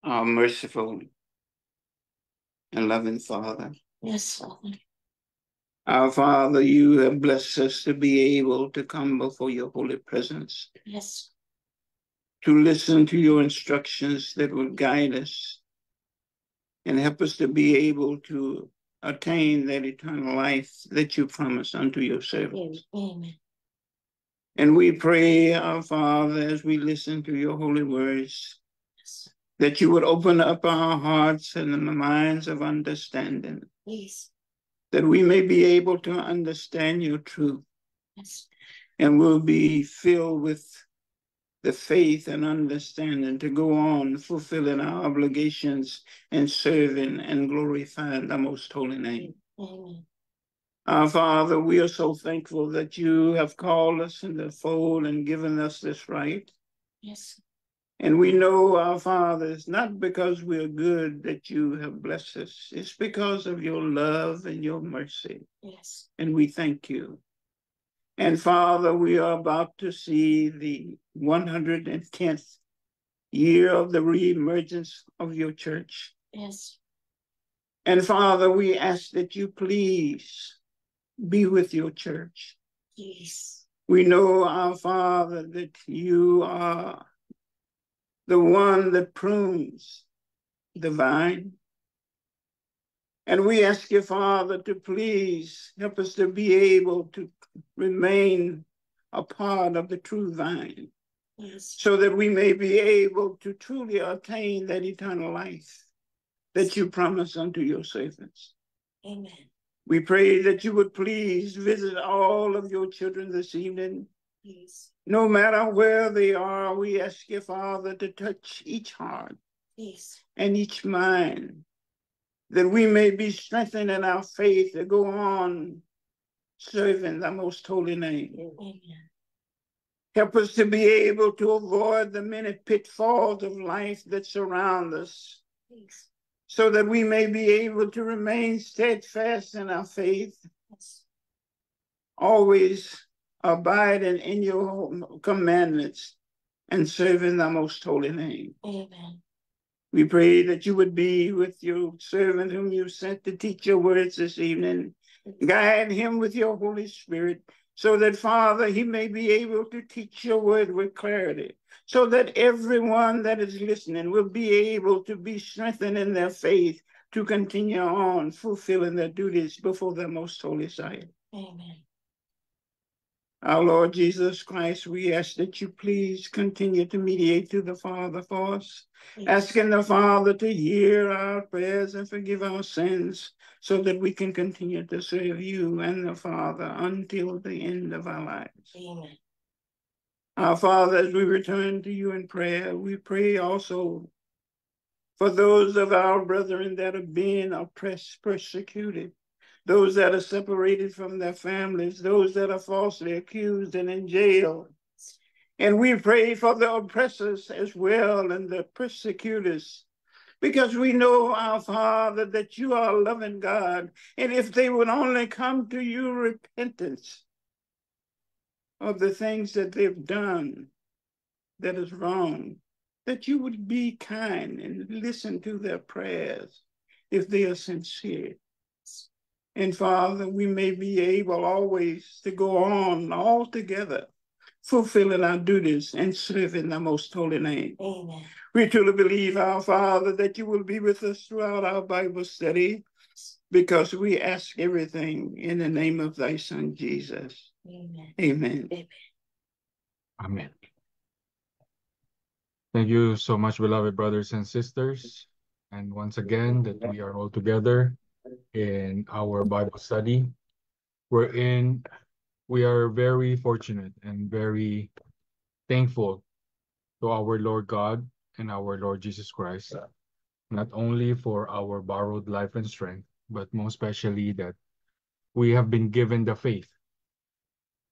our merciful and loving Father. Yes, Father. Our Father, you have blessed us to be able to come before your holy presence. Yes. To listen to your instructions that will guide us and help us to be able to attain that eternal life that you promised unto your servants. Amen. And we pray, our Father, as we listen to your holy words, Yes. that you would open up our hearts and the minds of understanding. Yes. That we may be able to understand your truth. Yes. And we'll be filled with the faith and understanding to go on fulfilling our obligations and serving and glorifying the most holy name. Amen. Our Father, we are so thankful that you have called us in the fold and given us this right. Yes. And we know, our Father, it's not because we're good that you have blessed us. It's because of your love and your mercy. Yes. And we thank you. And Father, we are about to see the 110th year of the reemergence of your church. Yes. And Father, we ask that you please be with your church. Yes. We know, our Father, that you are the one that prunes the vine. And we ask you, Father, to please help us to be able to remain a part of the true vine. Yes. So that we may be able to truly attain that eternal life that you promise unto your servants. Amen. We pray that you would please visit all of your children this evening. Yes. No matter where they are, we ask you, Father, to touch each heart. Yes. And each mind, that we may be strengthened in our faith to go on serving the most holy name. Amen. Help us to be able to avoid the many pitfalls of life that surround us. Yes. So that we may be able to remain steadfast in our faith, Yes. always abiding in your commandments and serving the most holy name. Amen. We pray that you would be with your servant whom you sent to teach your words this evening. Guide him with your Holy Spirit, so that, Father, he may be able to teach your word with clarity, so that everyone that is listening will be able to be strengthened in their faith to continue on fulfilling their duties before the most holy sight. Amen. Our Lord Jesus Christ, we ask that you please continue to mediate to the Father for us, asking the Father to hear our prayers and forgive our sins, so that we can continue to serve you and the Father until the end of our lives. Amen. Our Father, as we return to you in prayer, we pray also for those of our brethren that are being oppressed, persecuted, those that are separated from their families, those that are falsely accused and in jail. And we pray for the oppressors as well and the persecutors, because we know, our Father, that you are a loving God. And if they would only come to you repentance of the things that they've done that is wrong, that you would be kind and listen to their prayers if they are sincere. And Father, we may be able always to go on all together, fulfilling our duties and serving the most holy name. Amen. We truly believe, our Father, that you will be with us throughout our Bible study, because we ask everything in the name of thy Son, Jesus. Amen. Amen. Amen. Amen. Thank you so much, beloved brothers and sisters. And once again, that we are all together in our Bible study, wherein we are very fortunate and very thankful to our Lord God and our Lord Jesus Christ, not only for our borrowed life and strength, but most especially that we have been given the faith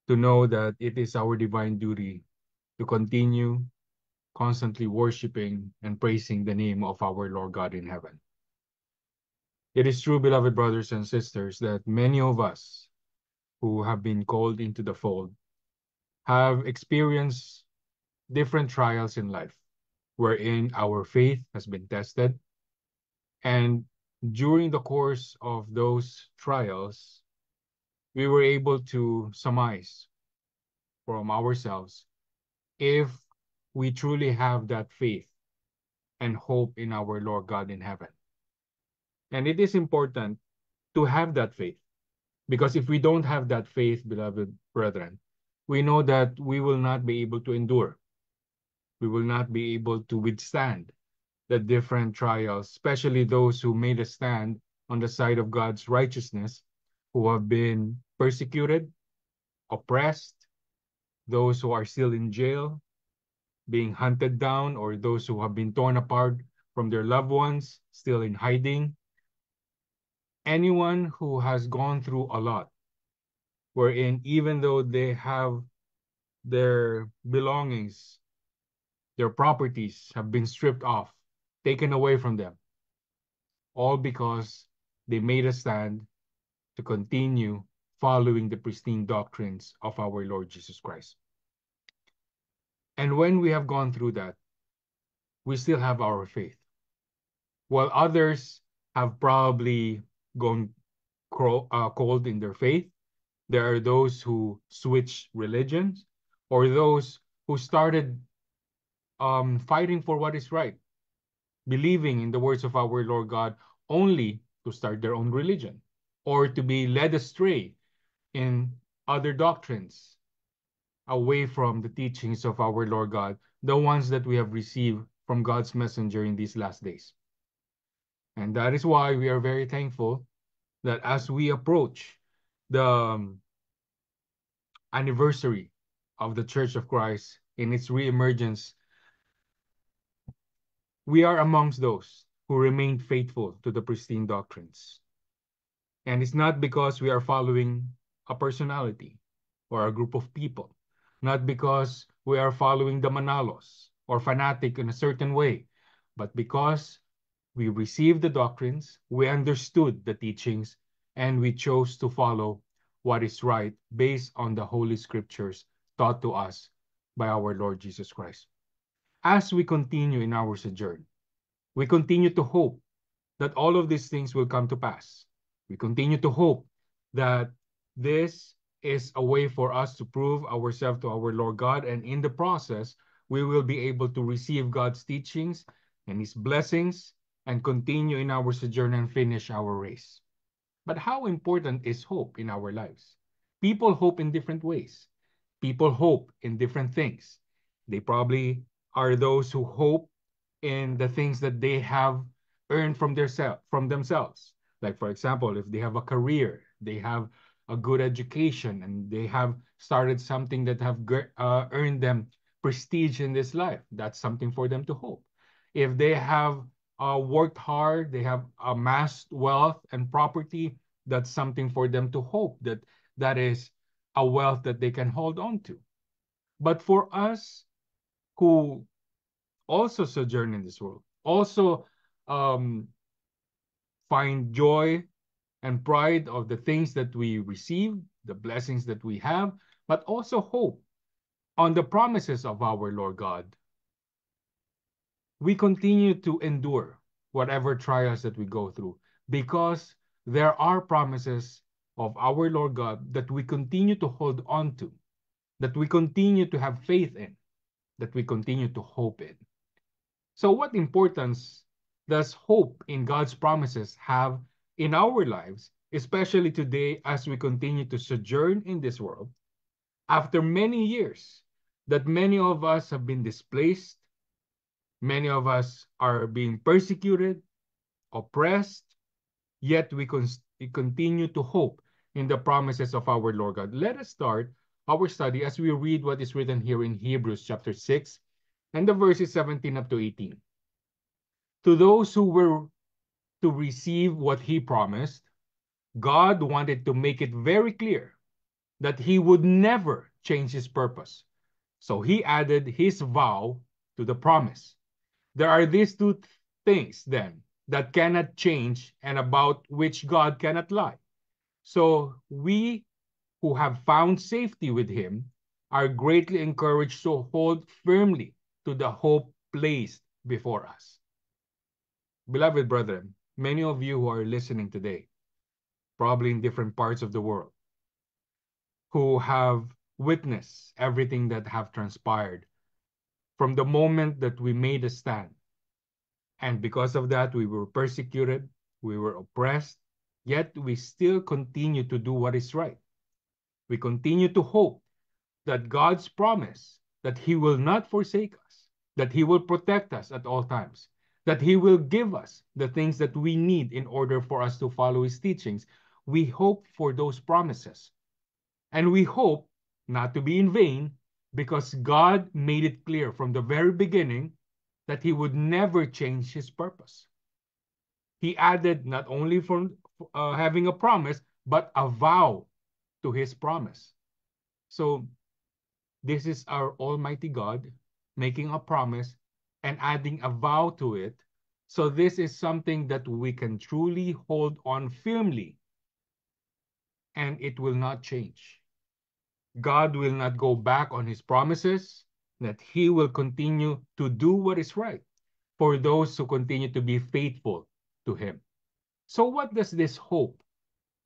to know that it is our divine duty to continue constantly worshiping and praising the name of our Lord God in heaven. It is true, beloved brothers and sisters, that many of us who have been called into the fold have experienced different trials in life. wherein our faith has been tested. And during the course of those trials, we were able to surmise from ourselves if we truly have that faith and hope in our Lord God in heaven. And it is important to have that faith, because if we don't have that faith, beloved brethren, we know that we will not be able to endure. We will not be able to withstand the different trials, especially those who made a stand on the side of God's righteousness, who have been persecuted, oppressed, those who are still in jail, being hunted down, or those who have been torn apart from their loved ones, still in hiding. Anyone who has gone through a lot, wherein even though they have their belongings, their properties have been stripped off, taken away from them, all because they made a stand to continue following the pristine doctrines of our Lord Jesus Christ. And when we have gone through that, we still have our faith. While others have probably gone cold in their faith, there are those who switch religions, or those who started fighting for what is right, believing in the words of our Lord God only to start their own religion, or to be led astray in other doctrines away from the teachings of our Lord God, the ones that we have received from God's messenger in these last days. And that is why we are very thankful that as we approach the anniversary of the Church of Christ in its reemergence, we are amongst those who remain faithful to the pristine doctrines. And it's not because we are following a personality or a group of people, not because we are following the Manalos or fanatic in a certain way, but because we received the doctrines, we understood the teachings, and we chose to follow what is right based on the Holy Scriptures taught to us by our Lord Jesus Christ. As we continue in our sojourn, we continue to hope that all of these things will come to pass. We continue to hope that this is a way for us to prove ourselves to our Lord God, and in the process, we will be able to receive God's teachings and His blessings and continue in our sojourn and finish our race. But how important is hope in our lives? People hope in different ways. People hope in different things. They probably are those who hope in the things that they have earned from themselves. Like, for example, if they have a career, they have a good education, and they have started something that have earned them prestige in this life, that's something for them to hope. If they have worked hard, they have amassed wealth and property, that's something for them to hope that that is a wealth that they can hold on to. But for us who also sojourn in this world, also find joy and pride of the things that we receive, the blessings that we have, but also hope on the promises of our Lord God, we continue to endure whatever trials that we go through, because there are promises of our Lord God that we continue to hold on to, that we continue to have faith in, that we continue to hope in. So what importance does hope in God's promises have in our lives, especially today as we continue to sojourn in this world? After many years that many of us have been displaced, many of us are being persecuted, oppressed, yet we continue to hope in the promises of our Lord God. Let us start our study as we read what is written here in Hebrews chapter 6 and the verses 17 up to 18. To those who were to receive what He promised, God wanted to make it very clear that He would never change His purpose. So He added His vow to the promise. There are these two things then that cannot change and about which God cannot lie. So we who have found safety with Him are greatly encouraged to hold firmly to the hope placed before us. Beloved brethren, many of you who are listening today, probably in different parts of the world, who have witnessed everything that have transpired from the moment that we made a stand. And because of that, we were persecuted, we were oppressed, yet we still continue to do what is right. We continue to hope that God's promise that He will not forsake us, that He will protect us at all times, that He will give us the things that we need in order for us to follow His teachings. We hope for those promises. And we hope not to be in vain, because God made it clear from the very beginning that He would never change His purpose. He added not only from having a promise, but a vow to His promise. So this is our Almighty God making a promise and adding a vow to it. So this is something that we can truly hold on firmly, and it will not change. God will not go back on His promises, that He will continue to do what is right for those who continue to be faithful to Him. So what does this hope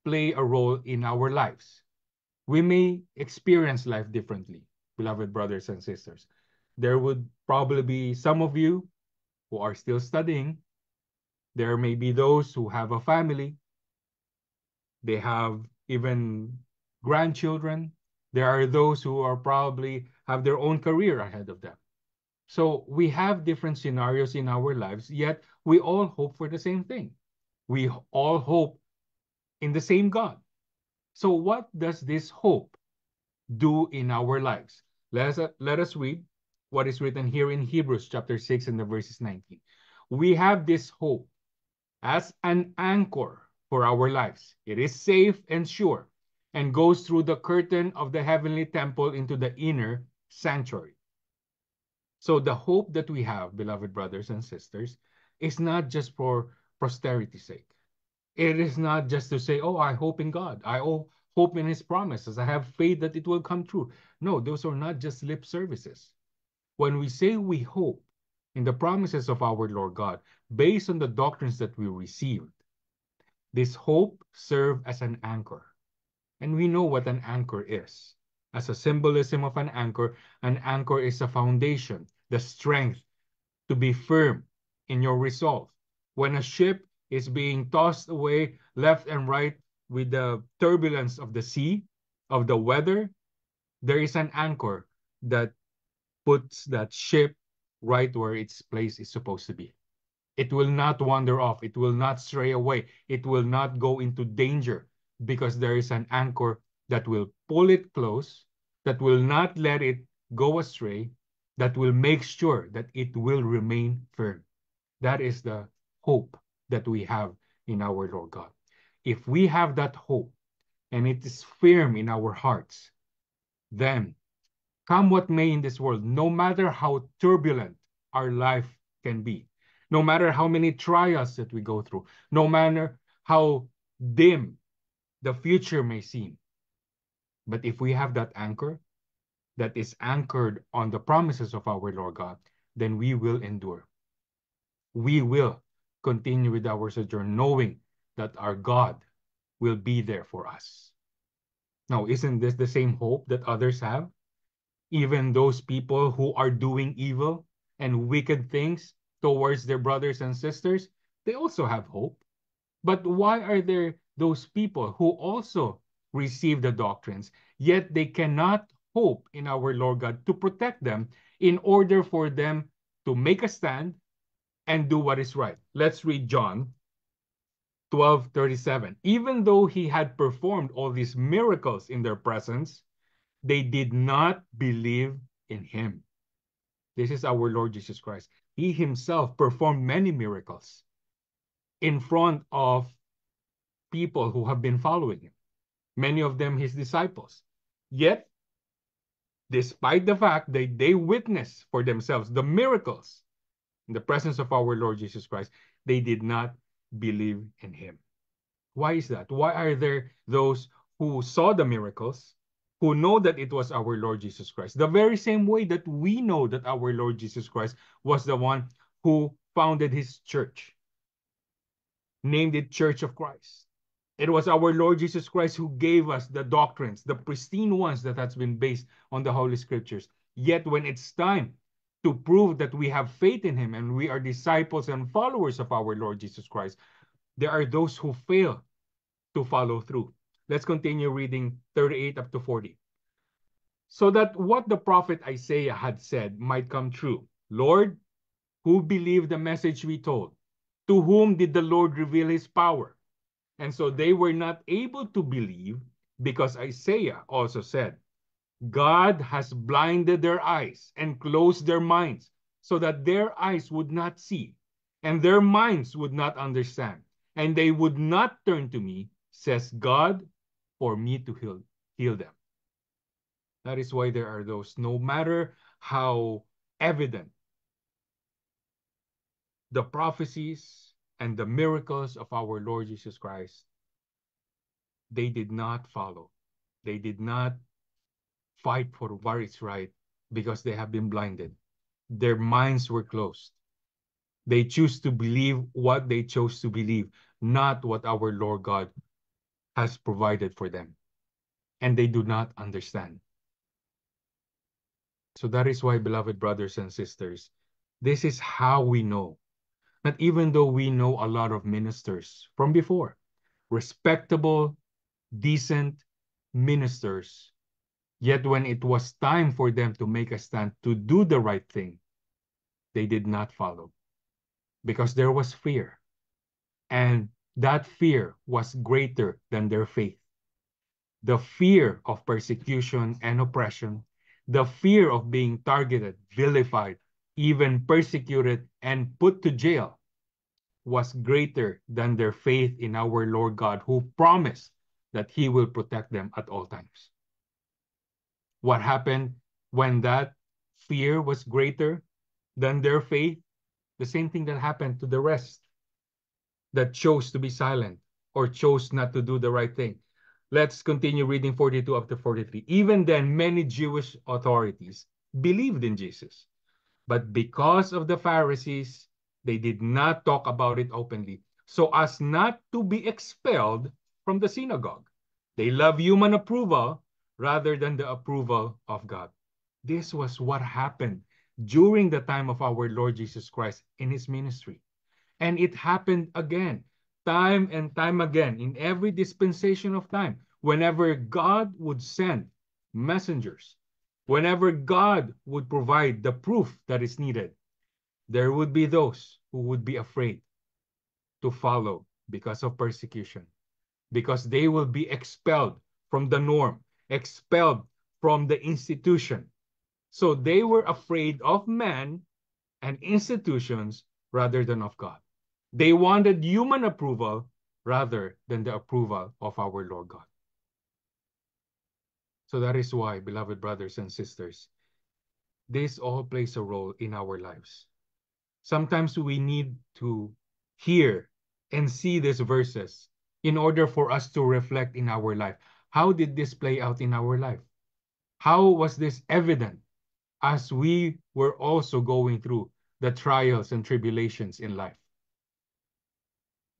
play a role in our lives? We may experience life differently, beloved brothers and sisters. There would probably be some of you who are still studying. There may be those who have a family. They have even grandchildren. There are those who are probably have their own career ahead of them. So we have different scenarios in our lives, yet we all hope for the same thing. We all hope in the same God. So what does this hope do in our lives? Let us read what is written here in Hebrews chapter 6 and the verses 19. We have this hope as an anchor for our lives. It is safe and sure, and goes through the curtain of the heavenly temple into the inner sanctuary. So the hope that we have, beloved brothers and sisters, is not just for posterity's sake. It is not just to say, oh, I hope in God. I hope in His promises. I have faith that it will come true. No, those are not just lip services. When we say we hope in the promises of our Lord God, based on the doctrines that we received, this hope serves as an anchor. And we know what an anchor is. As a symbolism of an anchor is a foundation, the strength to be firm in your resolve. When a ship is being tossed away left and right with the turbulence of the sea, of the weather, there is an anchor that puts that ship right where its place is supposed to be. It will not wander off. It will not stray away. It will not go into danger, because there is an anchor that will pull it close, that will not let it go astray, that will make sure that it will remain firm. That is the hope that we have in our Lord God. If we have that hope and it is firm in our hearts, then come what may in this world, no matter how turbulent our life can be, no matter how many trials that we go through, no matter how dim the future may seem, but if we have that anchor that is anchored on the promises of our Lord God, then we will endure. We will continue with our sojourn, knowing that our God will be there for us. Now, isn't this the same hope that others have? Even those people who are doing evil and wicked things towards their brothers and sisters, they also have hope. But why are there those people who also receive the doctrines, yet they cannot hope in our Lord God to protect them in order for them to make a stand and do what is right? Let's read John 12:37. Even though He had performed all these miracles in their presence, they did not believe in Him. This is our Lord Jesus Christ. He Himself performed many miracles in front of people who have been following Him, many of them His disciples. Yet, despite the fact that they witnessed for themselves the miracles in the presence of our Lord Jesus Christ, they did not believe in Him. Why is that? Why are there those who saw the miracles, who know that it was our Lord Jesus Christ, the very same way that we know that our Lord Jesus Christ was the one who founded his church, named it Church of Christ. It was our Lord Jesus Christ who gave us the doctrines, the pristine ones that has been based on the Holy Scriptures. Yet when it's time to prove that we have faith in him and we are disciples and followers of our Lord Jesus Christ, there are those who fail to follow through. Let's continue reading 38 up to 40. So that what the prophet Isaiah had said might come true. Lord, who believed the message we told? To whom did the Lord reveal his power? And so they were not able to believe because Isaiah also said, God has blinded their eyes and closed their minds so that their eyes would not see and their minds would not understand and they would not turn to me, says God, for me to heal them. That is why there are those, no matter how evident the prophecies and the miracles of our Lord Jesus Christ, they did not follow. They did not fight for what is right because they have been blinded. Their minds were closed. They choose to believe what they chose to believe, not what our Lord God has provided for them. And they do not understand. So that is why, beloved brothers and sisters, this is how we know that even though we know a lot of ministers from before, respectable, decent ministers, yet when it was time for them to make a stand to do the right thing, they did not follow because there was fear. And that fear was greater than their faith. The fear of persecution and oppression, the fear of being targeted, vilified, even persecuted and put to jail was greater than their faith in our Lord God, who promised that he will protect them at all times. What happened when that fear was greater than their faith? The same thing that happened to the rest that chose to be silent or chose not to do the right thing. Let's continue reading 42 up to 43. Even then, many Jewish authorities believed in Jesus. But because of the Pharisees, they did not talk about it openly, so as not to be expelled from the synagogue. They love human approval rather than the approval of God. This was what happened during the time of our Lord Jesus Christ in his ministry. And it happened again, time and time again, in every dispensation of time, whenever God would send messengers, whenever God would provide the proof that is needed, there would be those who would be afraid to follow because of persecution, because they will be expelled from the norm, expelled from the institution. So they were afraid of man and institutions rather than of God. They wanted human approval rather than the approval of our Lord God. So that is why, beloved brothers and sisters, this all plays a role in our lives. Sometimes we need to hear and see these verses in order for us to reflect in our life. How did this play out in our life? How was this evident as we were also going through the trials and tribulations in life?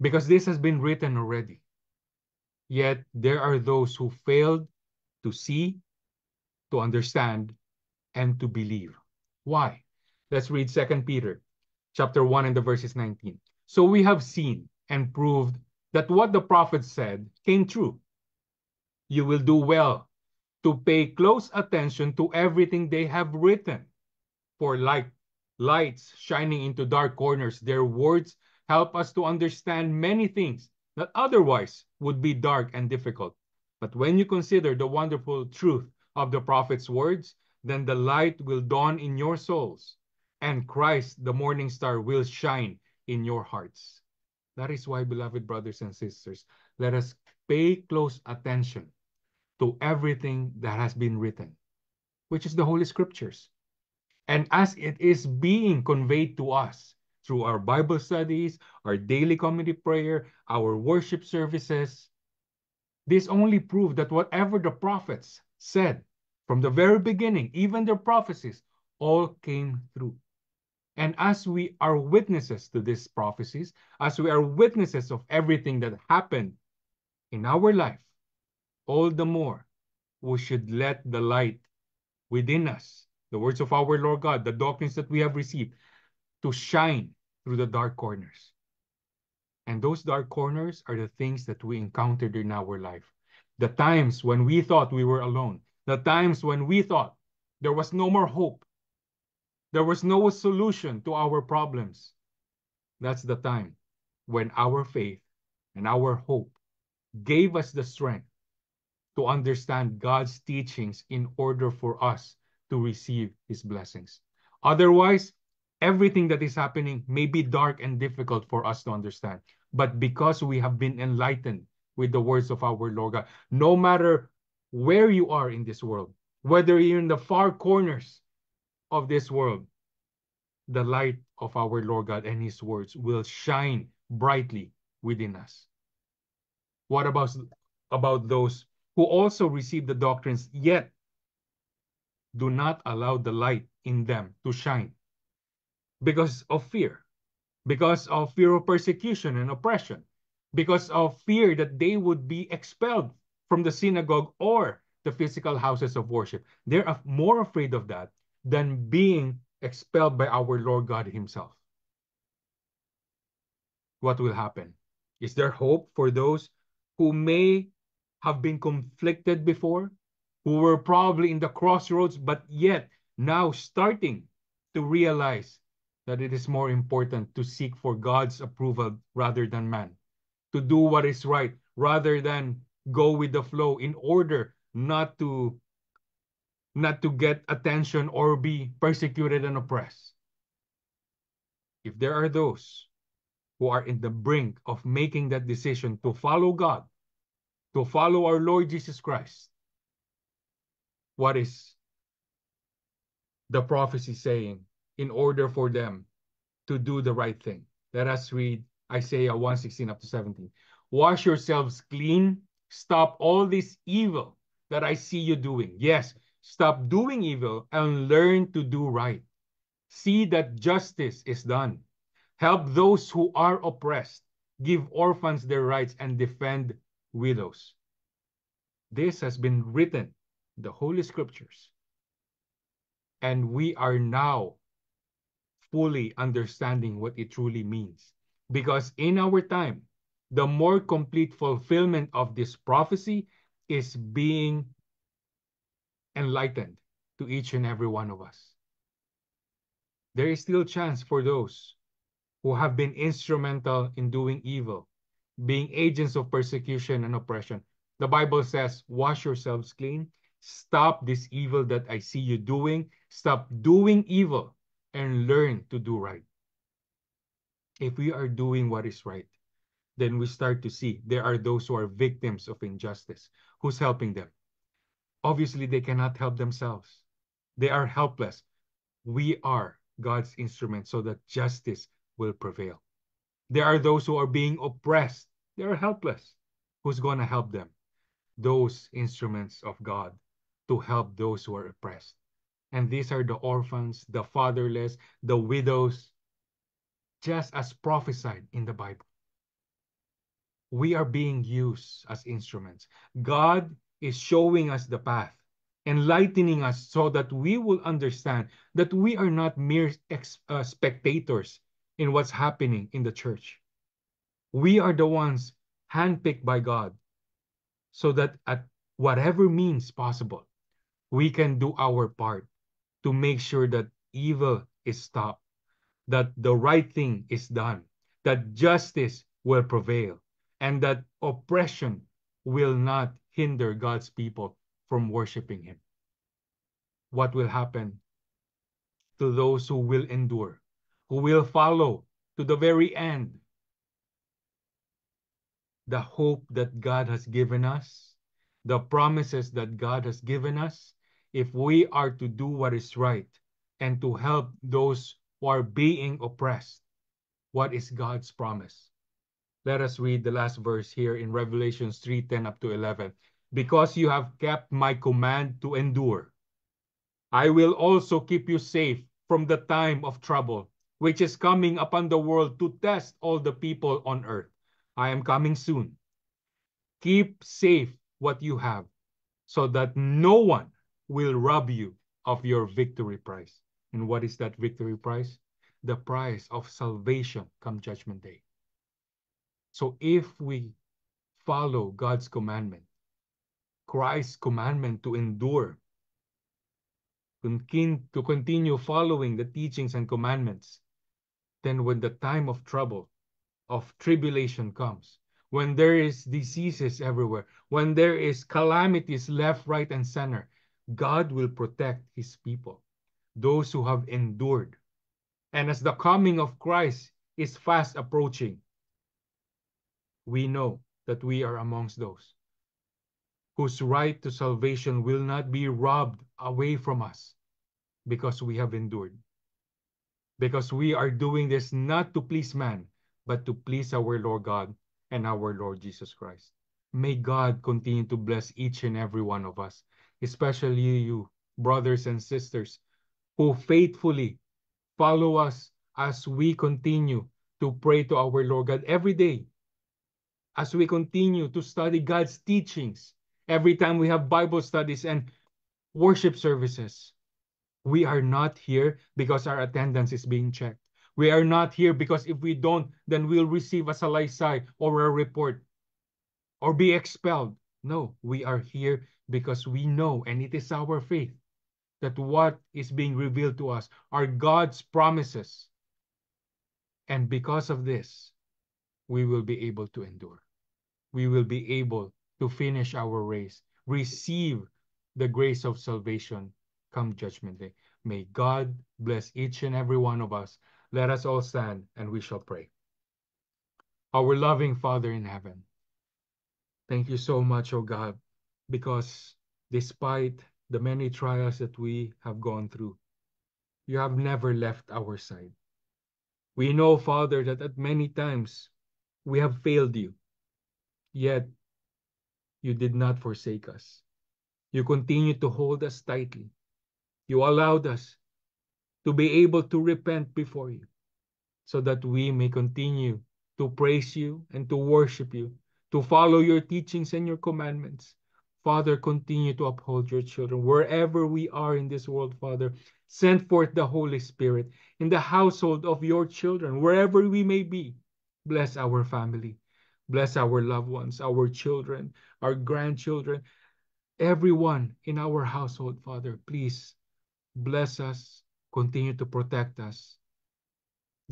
Because this has been written already. Yet there are those who failed to see, to understand, and to believe. Why? Let's read 2 Peter chapter 1 and the verses 19. So we have seen and proved that what the prophets said came true. You will do well to pay close attention to everything they have written. For like lights shining into dark corners, their words help us to understand many things that otherwise would be dark and difficult. But when you consider the wonderful truth of the prophet's words, then the light will dawn in your souls, and Christ, the morning star, will shine in your hearts. That is why, beloved brothers and sisters, let us pay close attention to everything that has been written, which is the Holy Scriptures. And as it is being conveyed to us through our Bible studies, our daily community prayer, our worship services, this only proves that whatever the prophets said from the very beginning, even their prophecies, all came through. And as we are witnesses to these prophecies, as we are witnesses of everything that happened in our life, all the more we should let the light within us, the words of our Lord God, the doctrines that we have received, to shine through the dark corners. And those dark corners are the things that we encountered in our life. The times when we thought we were alone, the times when we thought there was no more hope, there was no solution to our problems. That's the time when our faith and our hope gave us the strength to understand God's teachings in order for us to receive his blessings. Otherwise, everything that is happening may be dark and difficult for us to understand. But because we have been enlightened with the words of our Lord God, no matter where you are in this world, whether you're in the far corners of this world, the light of our Lord God and his words will shine brightly within us. What about those who also receive the doctrines, yet do not allow the light in them to shine because of fear of persecution and oppression, because of fear that they would be expelled from the synagogue or the physical houses of worship? They're more afraid of that than being expelled by our Lord God himself. What will happen? Is there hope for those who may have been conflicted before, who were probably in the crossroads, but yet now starting to realize that it is more important to seek for God's approval rather than man, to do what is right rather than go with the flow in order not to get attention or be persecuted and oppressed? If there are those who are in the brink of making that decision to follow God, to follow our Lord Jesus Christ, what is the prophecy saying in order for them to do the right thing? Let us read Isaiah 1:16 up to 17. Wash yourselves clean. Stop all this evil that I see you doing. Yes, stop doing evil and learn to do right. See that justice is done. Help those who are oppressed. Give orphans their rights and defend widows. This has been written in the Holy Scriptures. And we are now fully understanding what it truly means. Because in our time, the more complete fulfillment of this prophecy is being enlightened to each and every one of us. There is still chance for those who have been instrumental in doing evil, being agents of persecution and oppression. The Bible says, wash yourselves clean. Stop this evil that I see you doing. Stop doing evil and learn to do right. If we are doing what is right, then we start to see there are those who are victims of injustice. Who's helping them? Obviously, they cannot help themselves. They are helpless. We are God's instrument so that justice will prevail. There are those who are being oppressed. They are helpless. Who's going to help them? Those instruments of God to help those who are oppressed. And these are the orphans, the fatherless, the widows, just as prophesied in the Bible. We are being used as instruments. God is showing us the path, enlightening us so that we will understand that we are not mere spectators in what's happening in the church. We are the ones handpicked by God so that at whatever means possible, we can do our part to make sure that evil is stopped, that the right thing is done, that justice will prevail, and that oppression will not hinder God's people from worshiping him. What will happen to those who will endure, who will follow to the very end? The hope that God has given us, the promises that God has given us, if we are to do what is right and to help those who are being oppressed. What is God's promise? Let us read the last verse here in Revelations 3:10 up to 11. Because you have kept my command to endure, I will also keep you safe from the time of trouble which is coming upon the world to test all the people on earth. I am coming soon. Keep safe what you have, so that no one will rob you of your victory prize. And what is that victory prize? The prize of salvation come Judgment Day. So if we follow God's commandment, Christ's commandment to endure, to continue following the teachings and commandments, then when the time of trouble, of tribulation comes, when there is diseases everywhere, when there is calamities left, right, and center, God will protect his people, those who have endured. And as the coming of Christ is fast approaching, we know that we are amongst those whose right to salvation will not be robbed away from us because we have endured. Because we are doing this not to please man, but to please our Lord God and our Lord Jesus Christ. May God continue to bless each and every one of us, especially you, brothers and sisters, who faithfully follow us as we continue to pray to our Lord God every day, as we continue to study God's teachings, every time we have Bible studies and worship services. We are not here because our attendance is being checked. We are not here because if we don't, then we'll receive a salaysay or a report or be expelled. No, we are here because we know, and it is our faith, that what is being revealed to us are God's promises. And because of this, we will be able to endure. We will be able to finish our race, receive the grace of salvation come Judgment Day. May God bless each and every one of us. Let us all stand and we shall pray. Our loving Father in heaven, thank you so much, O God, because despite the many trials that we have gone through, you have never left our side. We know, Father, that at many times we have failed you, yet you did not forsake us. You continue to hold us tightly. You allowed us to be able to repent before you so that we may continue to praise you and to worship you, to follow your teachings and your commandments. Father, continue to uphold your children wherever we are in this world, Father. Send forth the Holy Spirit in the household of your children, wherever we may be. Bless our family. Bless our loved ones, our children, our grandchildren, everyone in our household, Father. Please bless us, continue to protect us.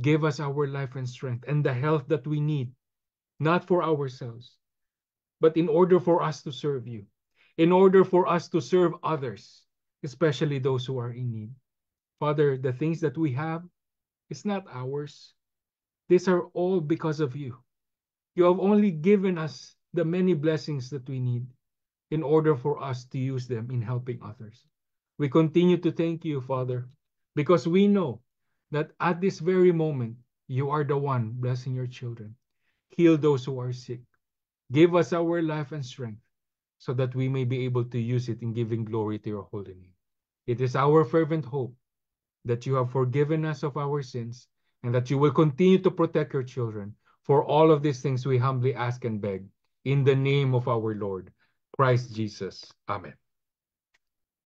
Give us our life and strength and the health that we need, not for ourselves, but in order for us to serve you, in order for us to serve others, especially those who are in need. Father, the things that we have is not ours. These are all because of you. You have only given us the many blessings that we need in order for us to use them in helping others. We continue to thank you, Father, because we know that at this very moment, you are the one blessing your children. Heal those who are sick. Give us our life and strength so that we may be able to use it in giving glory to your holy name. It is our fervent hope that you have forgiven us of our sins and that you will continue to protect your children. For all of these things we humbly ask and beg in the name of our Lord, Christ Jesus. Amen.